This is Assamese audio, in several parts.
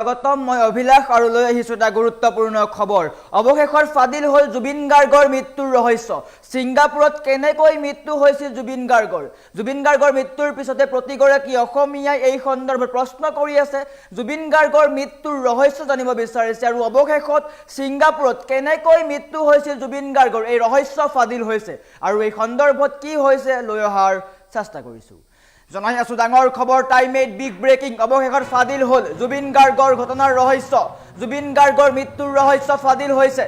স্বাগতম মই অভিলাষ আৰু লৈ আহিছো এটা গুৰুত্বপূৰ্ণ খবৰ অৱশেষত ফাদিল হল জুবিন গাৰ্গৰ মৃত্যুৰ ৰহস্য সিংগাপুৰত কেনেকৈ মৃত্যু হৈছিল জুবিন গাৰ্গৰ মৃত্যুৰ পিছতে প্ৰতিগৰাকী অসমীয়াই এই সন্দৰ্ভত প্ৰশ্ন কৰি আছে জুবিন গাৰ্গৰ মৃত্যুৰ ৰহস্য জানিব বিচাৰিছে আৰু অৱশেষত সিংগাপুৰত কেনেকৈ মৃত্যু হৈছিল জুবিন গাৰ্গৰ এই ৰহস্য ফাদিল হৈছে আৰু এই সন্দৰ্ভত কি হৈছে লৈ অহাৰ চেষ্টা কৰিছো জনাই আছো ডাঙৰ খবৰ টাইম মেড বিগ ব্ৰেকিং অৱশেষত ফাদিল হল জুবিন গাৰ্গৰ ঘটনাৰ ৰহস্য জুবিন গাৰ্গৰ মৃত্যুৰ ৰহস্য ফাদিল হৈছে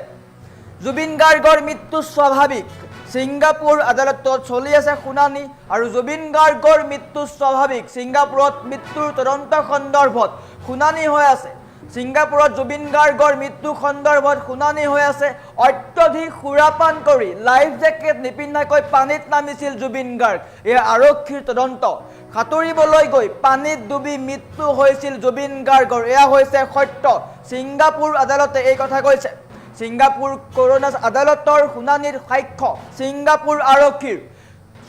জুবিন গাৰ্গৰ মৃত্যু স্বাভাৱিক সিংগাপুৰ আদালতত চলি আছে শুনানি আৰু জুবিন গাৰ্গৰ মৃত্যু স্বাভাৱিক সিংগাপুৰত মৃত্যুৰ তদন্ত সন্দৰ্ভত শুনানি হৈ আছে সিংগাপুৰত জুবিন গাৰ্গৰ মৃত্যু সন্দৰ্ভত শুনানি হৈ আছে অত্যধিক সুৰাপান কৰি লাইফ জেকেট নিপিন্ধাকৈ পানীত নামিছিল জুবিন গাৰ্গ এই আৰক্ষীৰ তদন্ত সাঁতুৰিবলৈ গৈ পানীত ডুবি মৃত্যু হৈছিল জুবিন গাৰ্গৰ এয়া হৈছে সত্য সিংগাপুৰ আদালতে এই কথা কৈছে সিংগাপুৰ কৰোনা আদালতৰ শুনানিৰ সাক্ষ্য সিংগাপুৰ আৰক্ষীৰ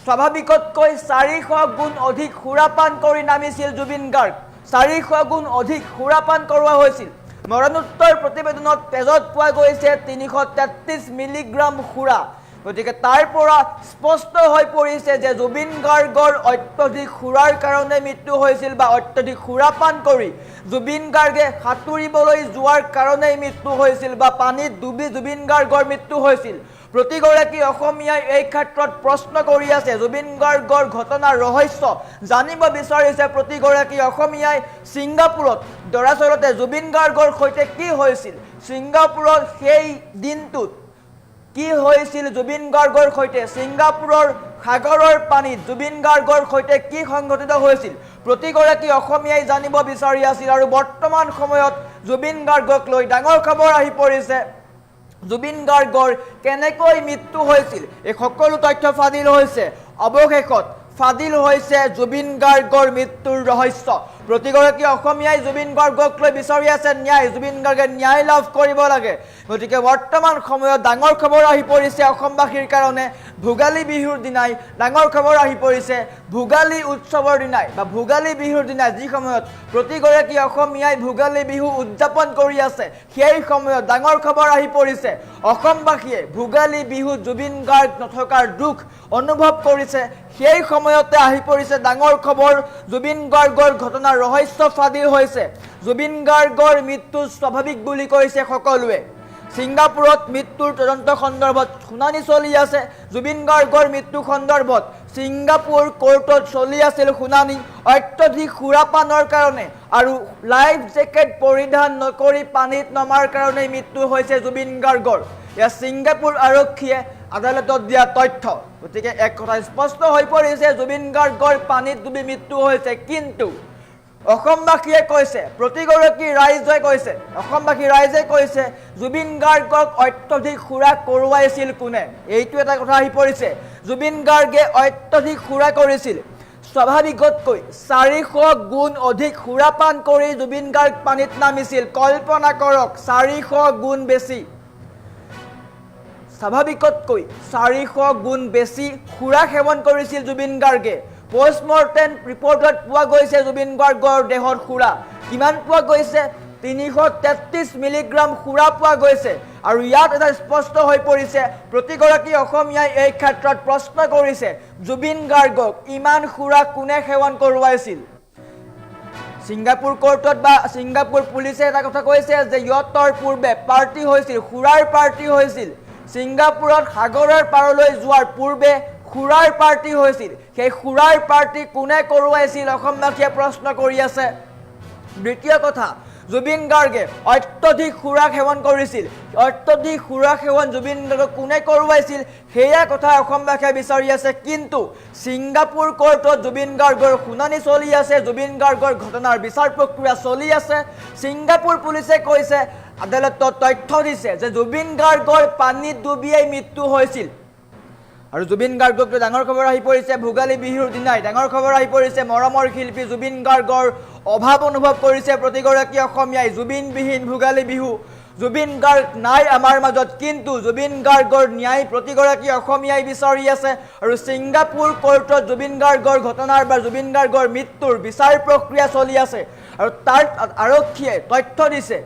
স্বাভাৱিকতকৈ 400 গুণ অধিক সুৰাপান কৰি নামিছিল জুবিন গাৰ্গ 400 গুণ অধিক সুৰাপান কৰোৱা হৈছিল মৰণোত্তৰ প্ৰতিবেদনত তেজত পোৱা গৈছে 333 মিলিগ্ৰাম সুৰা গতিকে তাৰ পৰা স্পষ্ট হৈ পৰিছে যে জুবিন গাৰ্গৰ অত্যধিক সুৰাৰ কাৰণে মৃত্যু হৈছিল বা অত্যধিক সুৰাপান কৰি জুবিন গাৰ্গে সাঁতুৰিবলৈ যোৱাৰ কাৰণে মৃত্যু হৈছিল বা পানীত ডুবি জুবিন গাৰ্গৰ মৃত্যু হৈছিল প্ৰতিগৰাকী অসমীয়াই এই ক্ষেত্ৰত প্ৰশ্ন কৰি আছে জুবিন গাৰ্গৰ ঘটনাৰ ৰহস্য জানিব বিচাৰিছে প্ৰতিগৰাকী অসমীয়াই সিংগাপুৰত দৰাচলতে জুবিন গাৰ্গৰ সৈতে কি হৈছিল সিংগাপুৰৰ সেই দিনটোত কি হৈছিল জুবিন গাৰ্গৰ সৈতে সিংগাপুৰৰ সাগৰৰ পানীত জুবিন গাৰ্গৰ সৈতে কি সংঘটিত হৈছিল প্ৰতিগৰাকী অসমীয়াই জানিব বিচাৰি আছিল আৰু বৰ্তমান সময়ত জুবিন গাৰ্গক লৈ ডাঙৰ খবৰ আহি পৰিছে জুবিন গাৰ্গৰ কেনেকৈ মৃত্যু হৈছিল এই সকলো তথ্য ফাদিল হৈছে অৱশেষত ফাদিল হৈছে জুবিন গাৰ্গৰ মৃত্যুৰ ৰহস্য প্ৰতিগৰাকী অসমীয়াই জুবিন গাৰ্গক লৈ বিচাৰি আছে ন্যায় জুবিন গাৰ্গে ন্যায় লাভ কৰিব লাগে গতিকে বৰ্তমান সময়ত ডাঙৰ খবৰ আহি পৰিছে অসমবাসীৰ কাৰণে ভোগালী বিহুৰ দিনাই ডাঙৰ খবৰ আহি পৰিছে ভোগালী উৎসৱৰ দিনাই বা ভোগালী বিহুৰ দিনাই যি সময়ত প্ৰতিগৰাকী অসমীয়াই ভোগালী বিহু উদযাপন কৰি আছে সেই সময়ত ডাঙৰ খবৰ আহি পৰিছে অসমবাসীয়ে ভোগালী বিহু জুবিন গাৰ্গ নথকাৰ দুখ অনুভৱ কৰিছে সেই সময়তে আহি পৰিছে ডাঙৰ খবৰ জুবিন গাৰ্গৰ ঘটনাৰ ৰহস্য ফাদিল হৈছে জুবিন গাৰ্গৰ মৃত্যু স্বাভাৱিক বুলি কৈছে সকলোৱে সিংগাপুৰত মৃত্যুৰ তদন্ত সন্দৰ্ভত শুনানি চলি আছে জুবিন গাৰ্গৰ মৃত্যু সন্দৰ্ভত সিংগাপুৰ কোৰ্টত চলি আছিল শুনানি অত্যধিক সুৰাপানৰ কাৰণে আৰু লাইফ জেকেট পৰিধান নকৰি পানীত নমাৰ কাৰণে মৃত্যু হৈছে জুবিন গাৰ্গৰ ইয়া সিংগাপুৰ আৰক্ষীয়ে আদালতত দিয়া তথ্য গতিকে এক কথা স্পষ্ট হৈ পৰিছে জুবিন গাৰ্গৰ পানীত ডুবি মৃত্যু হৈছে কিন্তু অসমবাসীয়ে কৈছে প্ৰতিগৰাকী ৰাইজে কৈছে অসমবাসী ৰাইজে কৈছে জুবিন গাৰ্গক অত্যধিক সুৰা কৰোৱাইছিল কোনে এইটো এটা কথা আহি পৰিছে জুবিন গাৰ্গে অত্যধিক সুৰা কৰিছিল স্বাভাৱিকতকৈ 400 গুণ অধিক সুৰাপান কৰি জুবিন গাৰ্গ পানীত নামিছিল কল্পনা কৰক 400 গুণ বেছি স্বাভাৱিকতকৈ 400 গুণ বেছি সুৰা সেৱন কৰিছিল জুবিন গাৰ্গে পোষ্টমৰ্টেম ৰিপৰ্টত পোৱা গৈছে জুবিন গাৰ্গৰ দেহত সুৰা কিমান পোৱা গৈছে 333 মিলিগ্ৰাম সুৰা পোৱা গৈছে আৰু ইয়াত এটা স্পষ্ট হৈ পৰিছে প্ৰতিগৰাকী অসমীয়াই এই ক্ষেত্ৰত প্ৰশ্ন কৰিছে জুবিন গাৰ্গক ইমান সুৰা কোনে সেৱন কৰোৱাইছিল সিংগাপুৰ কোৰ্টত বা সিংগাপুৰ পুলিচে এটা কথা কৈছে যে ইয়তৰ পূৰ্বে পাৰ্টি হৈছিল সুৰাৰ পাৰ্টি হৈছিল সিংগাপুৰত সাগৰৰ পাৰলৈ যোৱাৰ পূৰ্বে সুৰাৰ পাৰ্টি হৈছিল সেই সুৰাৰ পাৰ্টি কোনে কৰোৱাইছিল অসমবাসীয়ে প্ৰশ্ন কৰি আছে দ্বিতীয় কথা জুবিন গাৰ্গে অত্যধিক সুৰা সেৱন কৰিছিল অত্যধিক সুৰা সেৱন জুবিন গাৰ্গক কোনে কৰোৱাইছিল সেয়া কথা অসমবাসীয়ে বিচাৰি আছে কিন্তু সিংগাপুৰ কোৰ্টত জুবিন গাৰ্গৰ শুনানি চলি আছে জুবিন গাৰ্গৰ ঘটনাৰ বিচাৰ প্ৰক্ৰিয়া চলি আছে সিংগাপুৰ পুলিচে কৈছে আদালতত তথ্য দিছে যে জুবিন গাৰ্গৰ পানীত ডুবিয়াই মৃত্যু হৈছিল আৰু জুবিন গাৰ্গক ডাঙৰ খবৰ আহি পৰিছে ভোগালী বিহুৰ দিনাই ডাঙৰ খবৰ আহি পৰিছে মৰমৰ শিল্পী জুবিন গাৰ্গৰ অভাৱ অনুভৱ কৰিছে প্ৰতিগৰাকী অসমীয়াই জুবিনবিহীন ভোগালী বিহু জুবিন গাৰ্গ নাই আমাৰ মাজত কিন্তু জুবিন গাৰ্গৰ ন্যায় প্ৰতিগৰাকী অসমীয়াই বিচাৰি আছে আৰু সিংগাপুৰ কোৰ্টত জুবিন গাৰ্গৰ ঘটনাৰ বা জুবিন গাৰ্গৰ মৃত্যুৰ বিচাৰ প্ৰক্ৰিয়া চলি আছে আৰু তাৰ আৰক্ষীয়ে তথ্য দিছে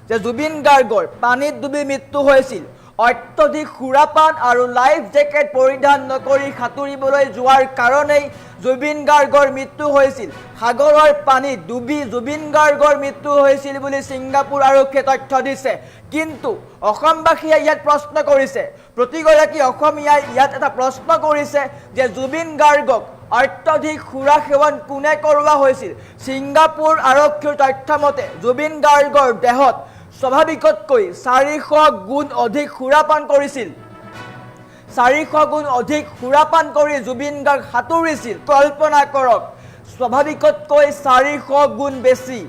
যে জুবিন গাৰ্গৰ পানীত ডুবি মৃত্যু হৈছিল অত্যধিক সুৰাপান আৰু লাইফ জেকেট পৰিধান নকৰি সাঁতুৰিবলৈ যোৱাৰ কাৰণেই জুবিন গাৰ্গৰ মৃত্যু হৈছিল সাগৰৰ পানীত ডুবি জুবিন গাৰ্গৰ মৃত্যু হৈছিল বুলি ছিংগাপুৰ আৰক্ষীয়ে তথ্য দিছে কিন্তু অসমবাসীয়ে ইয়াত প্ৰশ্ন কৰিছে প্ৰতিগৰাকী অসমীয়াই ইয়াত এটা প্ৰশ্ন কৰিছে যে জুবিন গাৰ্গক অত্যধিক সুৰা সেৱন কোনে কৰোৱা হৈছিল ছিংগাপুৰ আৰক্ষীৰ তথ্য মতে জুবিন গাৰ্গৰ দেহত স্বাভাৱিকতকৈ 400 গুণ অধিক সুৰাপান কৰিছিল 400 গুণ অধিক সুৰাপান কৰি জুবিন গাৰ্গ সাঁতুৰিছিল কল্পনা কৰক স্বাভাৱিকতকৈ 400 গুণ বেছি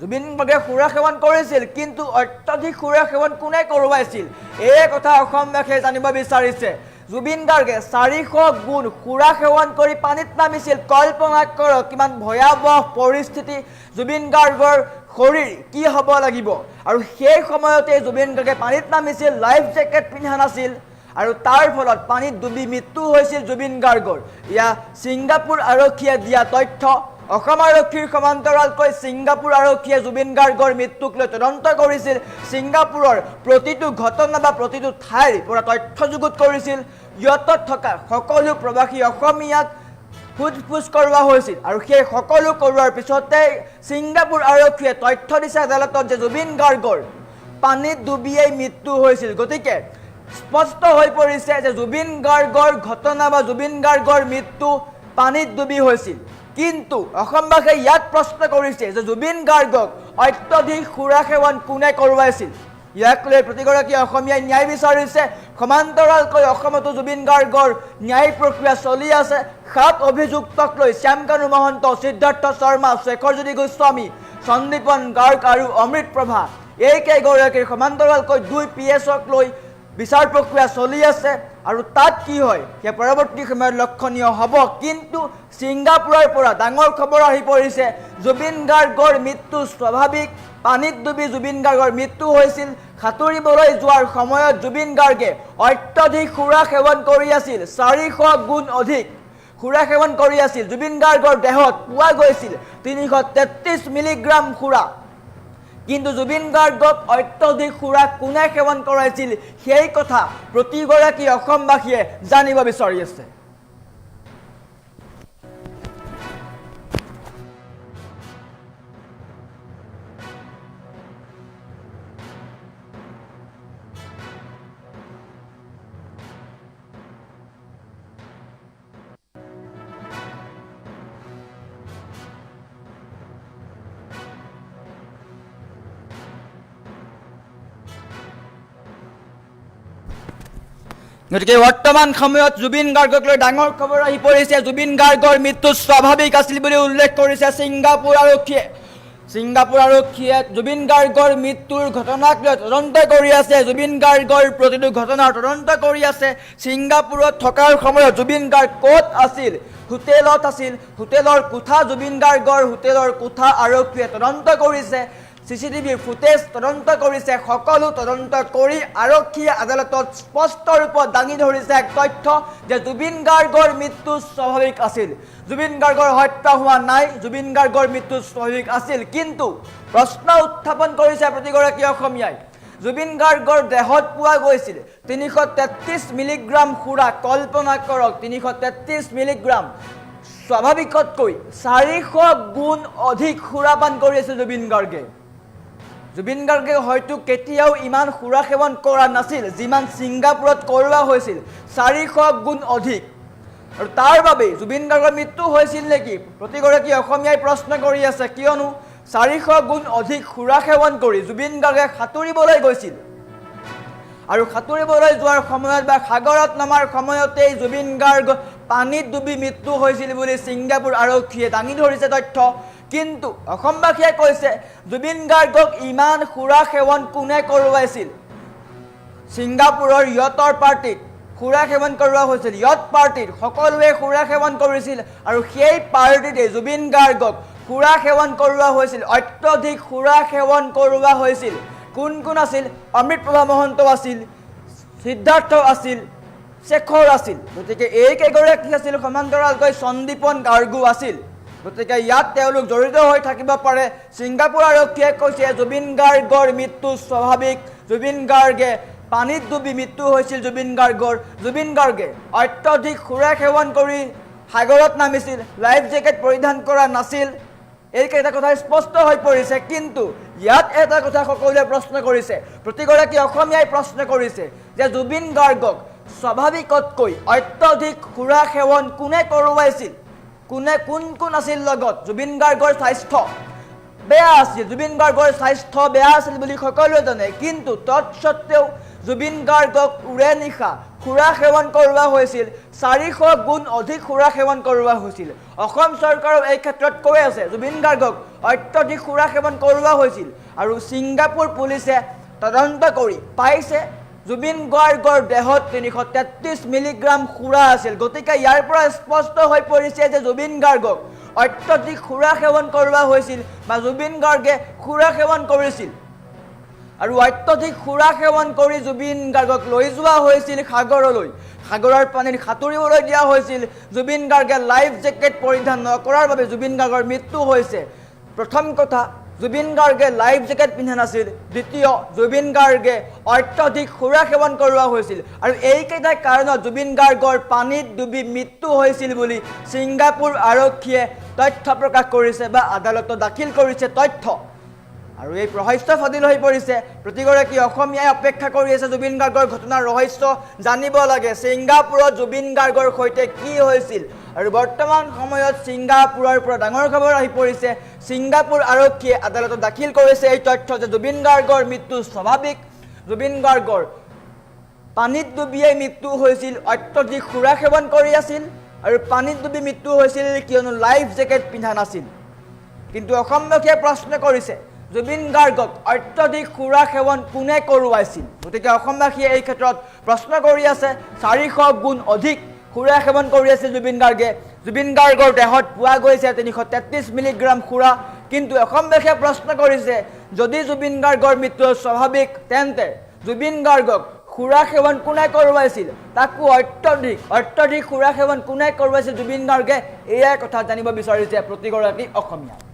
জুবিন গাৰ্গে সুৰা সেৱন কৰিছিল কিন্তু অত্যধিক সুৰা সেৱন কোনে কৰোৱাইছিল এই কথা অসমবাসীয়ে জানিব বিচাৰিছে জুবিন গাৰ্গে 400 গুণ সুৰা সেৱন কৰি পানীত নামিছিল কল্পনা কৰক কিমান ভয়াৱহ পৰিস্থিতি জুবিন গাৰ্গৰ শৰীৰ কি হ'ব লাগিব আৰু সেই সময়তে জুবিন গাৰ্গে পানীত নামিছিল লাইফ জেকেট পিন্ধা নাছিল আৰু তাৰ ফলত পানীত ডুবি মৃত্যু হৈছিল জুবিন গাৰ্গৰ ইয়া ছিংগাপুৰ আৰক্ষীয়ে দিয়া তথ্য অসম আৰক্ষীৰ সমান্তৰালকৈ ছিংগাপুৰ আৰক্ষীয়ে জুবিন গাৰ্গৰ মৃত্যুক লৈ তদন্ত কৰিছিল ছিংগাপুৰৰ প্ৰতিটো ঘটনা বা প্ৰতিটো ঠাইৰ পৰা তথ্য যুগুত কৰিছিল ইয়াত থকা সকলো প্ৰবাসী অসমীয়াক ফুটফুচ কৰোৱা হৈছিল আৰু সেই সকলো কৰোৱাৰ পিছতে ছিংগাপুৰ আৰক্ষীয়ে তথ্য দিছে আদালতত যে জুবিন গাৰ্গৰ পানীত ডুবিয়েই মৃত্যু হৈছিল গতিকে স্পষ্ট হৈ পৰিছে যে জুবিন গাৰ্গৰ ঘটনা বা জুবিন গাৰ্গৰ মৃত্যু পানীত ডুবি হৈছিল কিন্তু অসমবাসীয়ে ইয়াত প্ৰশ্ন কৰিছে যে জুবিন গাৰ্গক অত্যধিক সুৰা সেৱন কোনে কৰোৱাইছিল ইয়াক লৈ প্ৰতিগৰাকী অসমীয়াই ন্যায় বিচাৰিছে সমান্তৰালকৈ অসমতো জুবিন গাৰ্গৰ ন্যায় প্ৰক্ৰিয়া চলি আছে 7 অভিযুক্তক লৈ শ্যামকানু মহন্ত সিদ্ধাৰ্থ শৰ্মা শেখৰজ্যোতি গোস্বামী সন্দীপন গাৰ্গ আৰু অমৃত প্ৰভা এই কেইগৰাকীৰ সমান্তৰালকৈ 2 পিএছক লৈ বিচাৰ প্ৰক্ৰিয়া চলি আছে আৰু তাত কি হয় সেই পৰৱৰ্তী সময়ত লক্ষণীয় হ'ব কিন্তু ছিংগাপুৰৰ পৰা ডাঙৰ খবৰ আহি পৰিছে জুবিন গাৰ্গৰ মৃত্যু স্বাভাৱিক পানীত ডুবি জুবিন গাৰ্গৰ মৃত্যু হৈছিল সাঁতুৰিবলৈ যোৱাৰ সময়ত জুবিন গাৰ্গে অত্যধিক সুৰা সেৱন কৰি আছিল 400 গুণ অধিক সুৰা সেৱন কৰি আছিল জুবিন গাৰ্গৰ দেহত পোৱা গৈছিল 333 মিলিগ্ৰাম সুৰা কিন্তু জুবিন গাৰ্গক অত্যধিক সুৰা কোনে সেৱন কৰাইছিল সেই কথা প্ৰতিগৰাকী অসমবাসীয়ে জানিব বিচাৰি আছে গতিকে বৰ্তমান সময়ত জুবিন গাৰ্গক লৈ ডাঙৰ খবৰ আহি পৰিছে জুবিন গাৰ্গৰ মৃত্যু স্বাভাৱিক আছিল বুলি উল্লেখ কৰিছে ছিংগাপুৰ আৰক্ষীয়ে জুবিন গাৰ্গৰ মৃত্যুৰ ঘটনাক লৈ তদন্ত কৰি আছে জুবিন গাৰ্গৰ প্ৰতিটো ঘটনাৰ তদন্ত কৰি আছে ছিংগাপুৰত থকাৰ সময়ত জুবিন গাৰ্গ ক'ত আছিল হোটেলত আছিল হোটেলৰ কোঠা জুবিন গাৰ্গৰ হোটেলৰ কোঠা আৰক্ষীয়ে তদন্ত কৰিছে CCTV ফুটেজ তদন্ত কৰিছে সকলো তদন্ত কৰি আৰক্ষীয়ে আদালতত স্পষ্ট ৰূপত দাঙি ধৰিছে এক তথ্য যে জুবিন গাৰ্গৰ মৃত্যু স্বাভাৱিক আছিল জুবিন গাৰ্গৰ হত্যা হোৱা নাই জুবিন গাৰ্গৰ মৃত্যু স্বাভাৱিক আছিল কিন্তু প্ৰশ্ন উত্থাপন কৰিছে প্ৰতিগৰাকী অসমীয়াই জুবিন গাৰ্গৰ দেহত পোৱা গৈছিল 333 মিলিগ্ৰাম সুৰা কল্পনা কৰক 333 মিলিগ্ৰাম স্বাভাৱিকতকৈ 400 গুণ অধিক সুৰাপান কৰিছিল জুবিন গাৰ্গে হয়তো কেতিয়াও ইমান সুৰা সেৱন কৰা নাছিল যিমান ছিংগাপুৰত কৰোৱা হৈছিল 400 গুণ অধিক আৰু তাৰ বাবে জুবিন গাৰ্গৰ মৃত্যু হৈছিল নেকি প্ৰতিগৰাকী অসমীয়াই প্ৰশ্ন কৰি আছে কিয়নো 400 গুণ অধিক সুৰা সেৱন কৰি জুবিন গাৰ্গে সাঁতুৰিবলৈ গৈছিল আৰু সাঁতুৰিবলৈ যোৱাৰ সময়ত বা সাগৰত নামাৰ সময়তেই জুবিন গাৰ্গ পানীত ডুবি মৃত্যু হৈছিল বুলি ছিংগাপুৰ আৰক্ষীয়ে দাঙি ধৰিছে তথ্য কিন্তু অসমবাসীয়ে কৈছে জুবিন গাৰ্গক ইমান সুৰা সেৱন কোনে কৰোৱাইছিল ছিংগাপুৰৰ ইয়টৰ পাৰ্টিত সুৰা সেৱন কৰোৱা হৈছিল ইয়ট পাৰ্টিত সকলোৱে সুৰা সেৱন কৰিছিল আৰু সেই পাৰ্টিতে জুবিন গাৰ্গক সুৰা সেৱন কৰোৱা হৈছিল অত্যধিক সুৰা সেৱন কৰোৱা হৈছিল কোন কোন আছিল অমৃত প্ৰভা মহন্ত আছিল সিদ্ধাৰ্থ আছিল শেখৰ আছিল গতিকে এই কেইগৰাকী আছিল সমান্তৰালকৈ সন্দীপন গাৰ্গু আছিল গতিকে ইয়াত তেওঁলোক জড়িত হৈ থাকিব পাৰে ছিংগাপুৰ আৰক্ষীয়ে কৈছে জুবিন গাৰ্গৰ মৃত্যু স্বাভাৱিক জুবিন গাৰ্গে পানীত ডুবি মৃত্যু হৈছিল জুবিন গাৰ্গে অত্যধিক সুৰা সেৱন কৰি সাগৰত নামিছিল লাইফ জেকেট পৰিধান কৰা নাছিল এইকেইটা কথা স্পষ্ট হৈ পৰিছে কিন্তু ইয়াত এটা কথা সকলোৱে প্ৰশ্ন কৰিছে প্ৰতিগৰাকী অসমীয়াই প্ৰশ্ন কৰিছে যে জুবিন গাৰ্গক স্বাভাৱিকতকৈ অত্যধিক সুৰা সেৱন কোনে কৰোৱাইছিল কোন আছিল লগত জুবিন গাৰ্গৰ স্বাস্থ্য বেয়া আছিল জুবিন গাৰ্গৰ স্বাস্থ্য বেয়া আছিল বুলি সকলোৱে জানে কিন্তু তৎসত্ত্বেও জুবিন গাৰ্গক উৰে নিশা সুৰা সেৱন কৰোৱা হৈছিল 400 গুণ অধিক সুৰা সেৱন কৰোৱা হৈছিল অসম চৰকাৰৰ এই ক্ষেত্ৰত কৈ আছে জুবিন গাৰ্গক অত্যধিক সুৰা সেৱন কৰোৱা হৈছিল আৰু ছিংগাপুৰ পুলিচে তদন্ত কৰি পাইছে জুবিন গাৰ্গৰ দেহত 333 মিলিগ্ৰাম সুৰা আছিল গতিকে ইয়াৰ পৰা স্পষ্ট হৈ পৰিছে যে জুবিন গাৰ্গক অত্যধিক সুৰা সেৱন কৰোৱা হৈছিল বা জুবিন গাৰ্গে সুৰা সেৱন কৰিছিল আৰু অত্যধিক সুৰা সেৱন কৰি জুবিন গাৰ্গক লৈ যোৱা হৈছিল সাগৰৰ পানীত সাঁতুৰিবলৈ দিয়া হৈছিল জুবিন গাৰ্গে লাইফ জেকেট পৰিধান নকৰাৰ বাবে জুবিন গাৰ্গৰ মৃত্যু হৈছে প্ৰথম কথা জুবিন গাৰ্গে লাইফ জেকেট পিন্ধা নাছিল দ্বিতীয় জুবিন গাৰ্গে অত্যধিক সুৰা সেৱন কৰোৱা হৈছিল আৰু এইকেইটা কাৰণত জুবিন গাৰ্গৰ পানীত ডুবি মৃত্যু হৈছিল বুলি ছিংগাপুৰ আৰক্ষীয়ে তথ্য প্ৰকাশ কৰিছে বা আদালতত দাখিল কৰিছে তথ্য আৰু এই ৰহস্য ফাদিল হৈ পৰিছে প্ৰতিগৰাকী অসমীয়াই অপেক্ষা কৰি আছে জুবিন গাৰ্গৰ ঘটনাৰ ৰহস্য জানিব লাগে ছিংগাপুৰত জুবিন গাৰ্গৰ সৈতে কি হৈছিল আৰু বৰ্তমান সময়ত ছিংগাপুৰৰ পৰা ডাঙৰ খবৰ আহি পৰিছে ছিংগাপুৰ আৰক্ষীয়ে আদালতত দাখিল কৰিছে এই তথ্য যে জুবিন গাৰ্গৰ মৃত্যু স্বাভাৱিক জুবিন গাৰ্গৰ পানীত ডুবিয়েই মৃত্যু হৈছিল অত্যধিক সুৰা সেৱন কৰি আছিল আৰু পানীত ডুবি মৃত্যু হৈছিল কিয়নো লাইফ জেকেট পিন্ধা নাছিল কিন্তু অসমবাসীয়ে প্ৰশ্ন কৰিছে জুবিন গাৰ্গক অত্যধিক সুৰা সেৱন কোনে কৰোৱাইছিল গতিকে অসমবাসীয়ে এই ক্ষেত্ৰত প্ৰশ্ন কৰি আছে 400 গুণ অধিক সুৰা সেৱন কৰি আছিল জুবিন গাৰ্গৰ দেহত পোৱা গৈছে 333 মিলিগ্ৰাম সুৰা কিন্তু অসমবাসীয়ে প্ৰশ্ন কৰিছে যদি জুবিন গাৰ্গৰ মৃত্যু স্বাভাৱিক তেন্তে জুবিন গাৰ্গক সুৰা সেৱন কোনে কৰোৱাইছিল তাকো অত্যধিক সুৰা সেৱন কোনে কৰোৱাইছিল জুবিন গাৰ্গে এয়াই কথা জানিব বিচাৰিছে প্ৰতিগৰাকী অসমীয়া